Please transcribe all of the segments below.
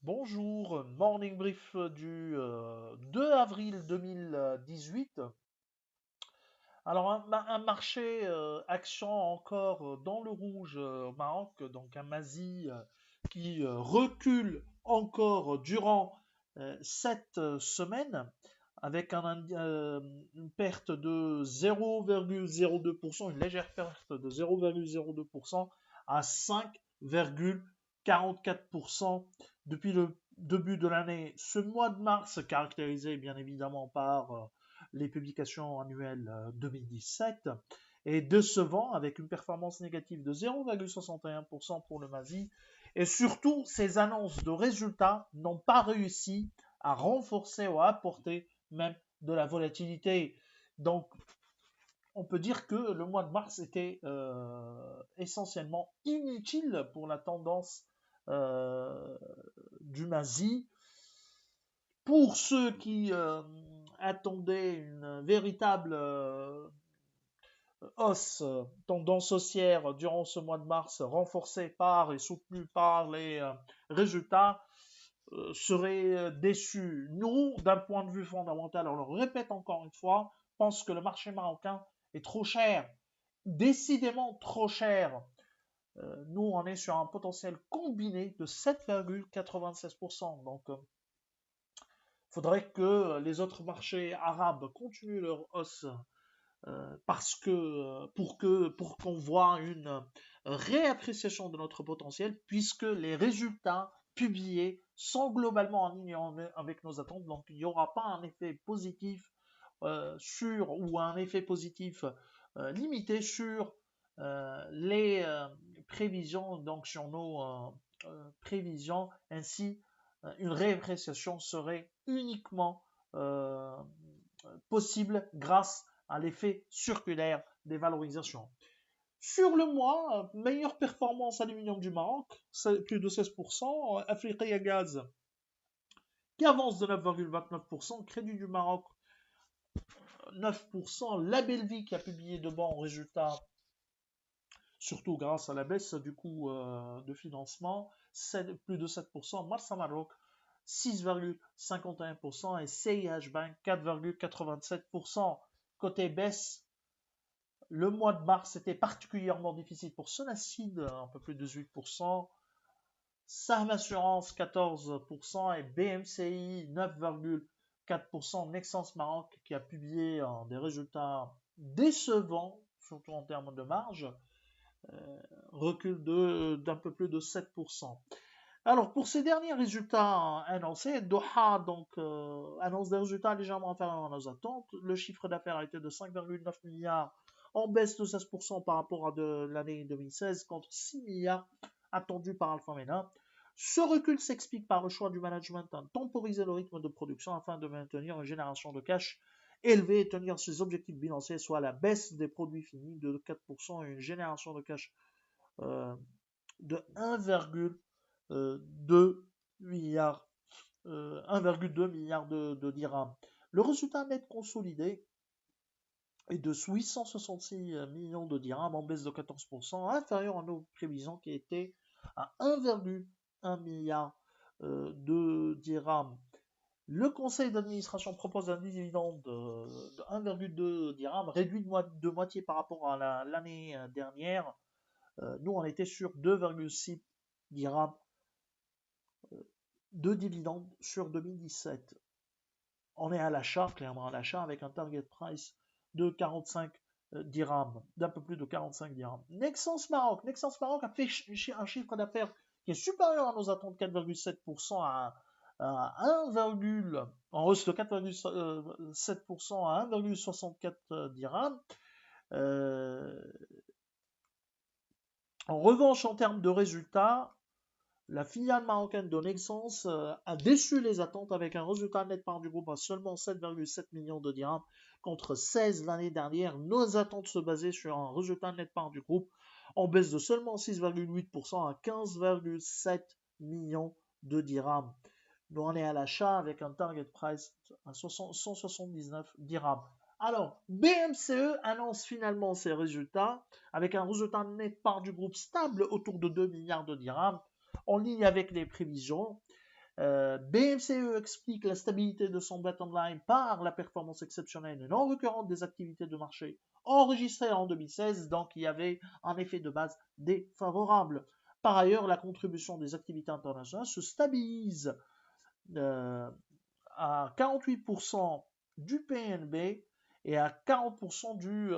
Bonjour, morning brief du 2 avril 2018. Alors un marché action encore dans le rouge au Maroc, donc un Mazi qui recule encore durant cette semaine avec une perte de 0,02%, une légère perte de 0,02% à 5,44% depuis le début de l'année. Ce mois de mars caractérisé bien évidemment par les publications annuelles 2017 est décevant avec une performance négative de 0,61% pour le Mazi et surtout ces annonces de résultats n'ont pas réussi à renforcer ou à apporter même de la volatilité. Donc on peut dire que le mois de mars était essentiellement inutile pour la tendance euh, du Mazi. Pour ceux qui attendaient une véritable hausse tendance haussière durant ce mois de mars, renforcée par et soutenue par les résultats, seraient déçus. Nous, d'un point de vue fondamental, on le répète encore une fois, pense que le marché marocain est trop cher, décidément trop cher. Nous, on est sur un potentiel combiné de 7,96%. Donc, il faudrait que les autres marchés arabes continuent leur hausse parce que pour qu'on voit une réappréciation de notre potentiel, puisque les résultats publiés sont globalement en ligne avec nos attentes, donc il n'y aura pas un effet positif ou un effet positif limité sur les prévisions, donc sur nos prévisions, ainsi une réappréciation serait uniquement euh, possible grâce à l'effet circulaire des valorisations. Sur le mois, meilleure performance aluminium du Maroc, plus de 16%, Africa Gaz qui avance de 9,29%, Crédit du Maroc 9%, La Belvie qui a publié de bons résultats, surtout grâce à la baisse du coût de financement, plus de 7%, Marsa Maroc 6,51% et CIH Bank 4,87%. Côté baisse, le mois de mars était particulièrement difficile pour Sonacid, un peu plus de 18%, Sam Assurance 14% et BMCI 9,4%. Nexens Maroc qui a publié des résultats décevants, surtout en termes de marge, recul d'un peu plus de 7%. Alors, pour ces derniers résultats annoncés, Doha annonce des résultats légèrement inférieurs à nos attentes. Le chiffre d'affaires a été de 5,9 milliards, en baisse de 16% par rapport à l'année 2016, contre 6 milliards attendus par Alpha Mena. Ce recul s'explique par le choix du management de temporiser le rythme de production afin de maintenir une génération de cash élevée et tenir ses objectifs bilanciers, soit la baisse des produits finis de 4% et une génération de cash euh, de 1,2 milliard, 1,2 milliard de dirhams. Le résultat net consolidé est de 866 millions de dirhams en baisse de 14%, inférieur à nos prévisions qui étaient à 1,1 milliard de dirhams. Le conseil d'administration propose un dividende de 1,2 dirhams, réduit de moitié par rapport à l'année dernière. Nous, on était sur 2,6 dirhams de dividendes sur 2017. On est à l'achat, clairement à l'achat, avec un target price de 45 dirhams, d'un peu plus de 45 dirhams. Nexens Maroc a fait un chiffre d'affaires qui est supérieur à nos attentes, 4,7% à 1, en hausse de 4,7% à 1,64 dirhams. En revanche, en termes de résultats, la filiale marocaine de Nexens a déçu les attentes avec un résultat net part du groupe à seulement 7,7 millions de dirhams contre 16 l'année dernière. Nos attentes se basaient sur un résultat net part du groupe en baisse de seulement 6,8% à 15,7 millions de dirhams. Nous on est à l'achat avec un target price à 179 dirhams. Alors, BMCE annonce finalement ses résultats avec un résultat net part du groupe stable autour de 2 milliards de dirhams en ligne avec les prévisions. BMCE explique la stabilité de son bottom line par la performance exceptionnelle et non récurrente des activités de marché enregistrées en 2016, donc il y avait un effet de base défavorable. Par ailleurs, la contribution des activités internationales se stabilise à 48% du PNB et à 40% du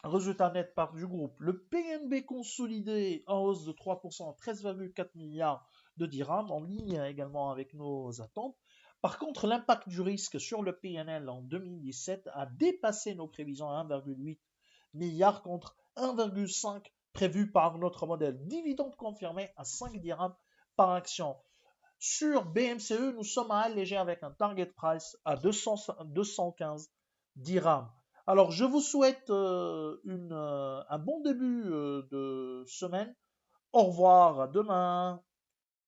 résultat net part du groupe. Le PNB consolidé en hausse de 3% à 13,4 milliards de dirhams, en ligne également avec nos attentes. Par contre, l'impact du risque sur le PNL en 2017 a dépassé nos prévisions à 1,8 milliard contre 1,5 prévu par notre modèle. Dividende confirmé à 5 dirhams par action. Sur BMCE, nous sommes allégés avec un target price à 215 dirhams. Alors, je vous souhaite un bon début de semaine. Au revoir, à demain.